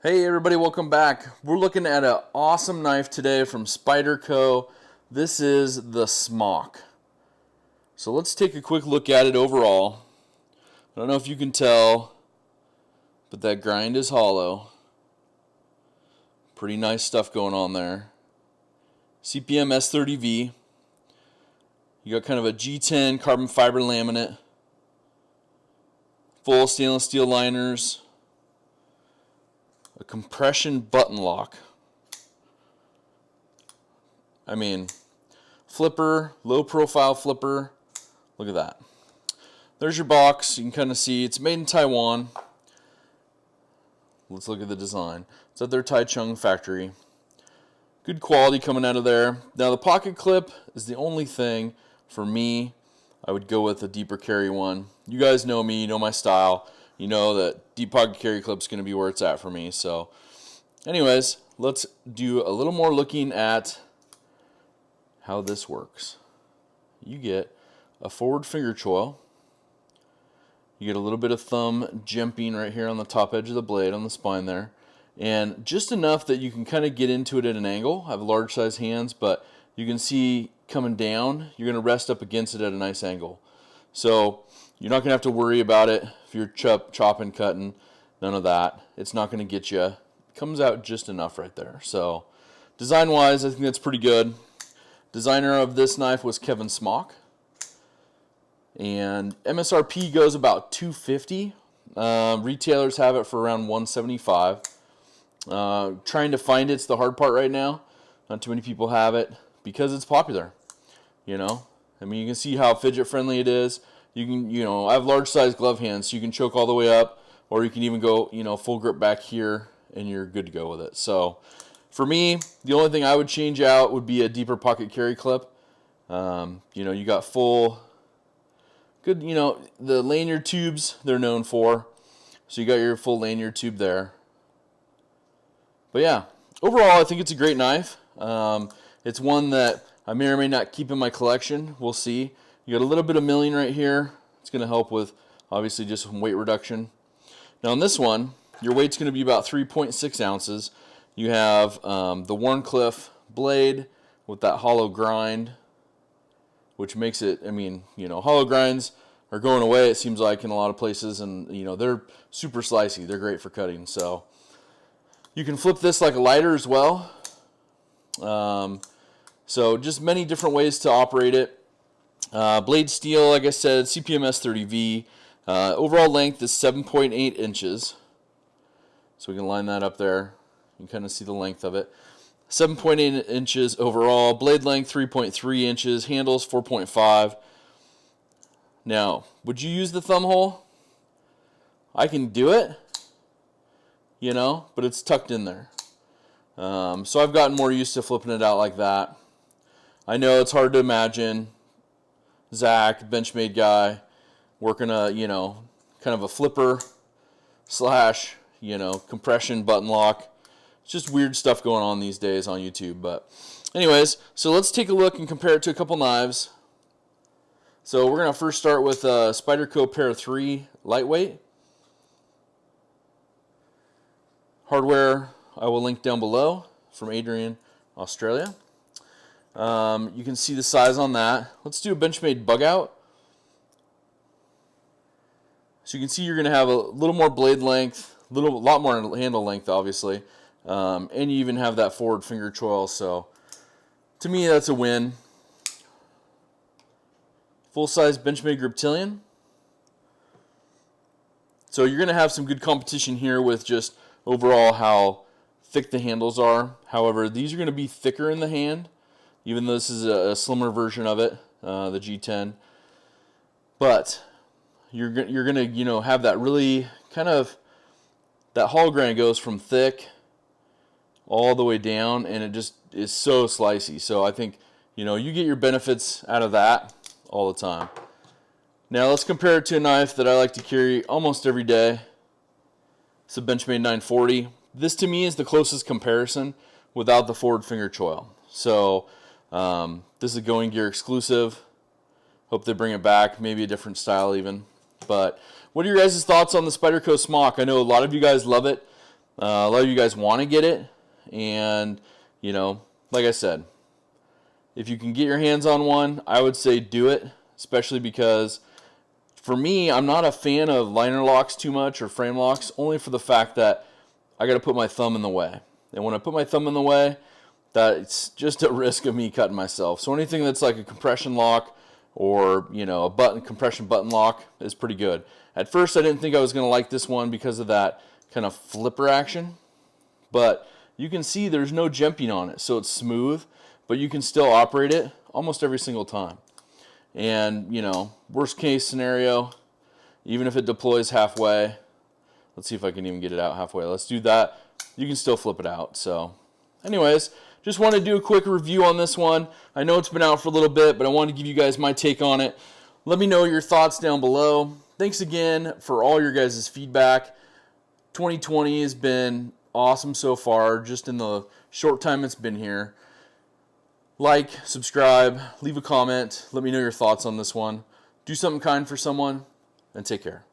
Hey everybody, welcome back. We're looking at an awesome knife today from Spyderco. This is the Smock. So let's take a quick look at it overall. I don't know if you can tell, but that grind is hollow. Pretty nice stuff going on there. CPM S30V. You got kind of a G10 carbon fiber laminate. Full stainless steel liners. A compression button lock. I mean, flipper, low profile flipper. Look at that. There's your box. You can kind of see it's made in Taiwan. Let's look at the design. It's at their Taichung factory. Good quality coming out of there. Now the pocket clip is the only thing for me. I would go with a deeper carry one. You guys know me, you know my style. You know that deep pocket carry clip is going to be where it's at for me. So anyways, let's do a little more looking at how this works. You get a forward finger choil. You get a little bit of thumb jimping right here on the top edge of the blade on the spine there. And just enough that you can kind of get into it at an angle. I have large size hands, but you can see coming down, you're going to rest up against it at a nice angle. So you're not going to have to worry about it if you're chopping, cutting, none of that. It's not going to get you. It comes out just enough right there. So design-wise, I think that's pretty good. Designer of this knife was Kevin Smock. And MSRP goes about $250. Retailers have it for around $175. Trying to find it's the hard part right now. Not too many people have it because it's popular. You know, I mean, you can see how fidget friendly it is. You can, I have large size glove hands, so you can choke all the way up, or you can even go, full grip back here, and you're good to go with it. So, for me, the only thing I would change out would be a deeper pocket carry clip. You got full, good, the lanyard tubes they're known for. So you got your full lanyard tube there. But yeah, overall, I think it's a great knife. It's one that I may or may not keep in my collection. We'll see. You got a little bit of milling right here. It's going to help with, obviously, just some weight reduction. Now, on this one, your weight's going to be about 3.6 ounces. You have the Wharncliffe blade with that hollow grind, which makes it, hollow grinds are going away, it seems like, in a lot of places. And, they're super slicey. They're great for cutting. So you can flip this like a lighter as well. So just many different ways to operate it. Blade steel, like I said, CPM S30V. Overall length is 7.8 inches. So we can line that up there. You can kind of see the length of it. 7.8 inches overall. Blade length 3.3 inches. Handles 4.5. Now, would you use the thumb hole? I can do it, but it's tucked in there. So I've gotten more used to flipping it out like that. I know it's hard to imagine Zach, Benchmade guy, working a, kind of a flipper slash, compression button lock. It's just weird stuff going on these days on YouTube. But anyways, so let's take a look and compare it to a couple knives. So we're going to first start with a Spyderco Para 3 lightweight. Hardware I will link down below from Adrian, Australia. You can see the size on that. Let's do a Benchmade bug out. So you can see you're going to have a little more blade length, lot more handle length, obviously, and you even have that forward finger choil. So to me, that's a win. Full-size Benchmade Griptilian. So you're going to have some good competition here with just overall how thick the handles are. However, these are going to be thicker in the hand, even though this is a slimmer version of it, the G10. But you're going to have that really kind of, that hollow grind goes from thick all the way down, and it just is so slicey. So I think, you get your benefits out of that all the time. Now let's compare it to a knife that I like to carry almost every day. It's a Benchmade 940. This to me is the closest comparison without the forward finger choil. So this is a Going Gear exclusive. Hope they bring it back, maybe a different style even. But what are your guys' thoughts on the Spyderco Smock? I know a lot of you guys love it. A lot of you guys want to get it, and you know, like I said, if you can get your hands on one, I would say do it, especially because for me, I'm not a fan of liner locks too much or frame locks, only for the fact that I got to put my thumb in the way. And when I put my thumb in the way, that's just a risk of me cutting myself. So anything that's like a compression lock or, you know, a compression button lock is pretty good. At first, I didn't think I was going to like this one because of that kind of flipper action. But you can see there's no jimping on it, so it's smooth, but you can still operate it almost every single time. And, you know, worst case scenario, even if it deploys halfway, let's see if I can even get it out halfway. Let's do that. You can still flip it out. So, anyways, just want to do a quick review on this one. I know it's been out for a little bit, but I wanted to give you guys my take on it. Let me know your thoughts down below. Thanks again for all your guys' feedback. 2020 has been awesome so far, just in the short time it's been here. Like, subscribe, leave a comment, let me know your thoughts on this one. Do something kind for someone, and take care.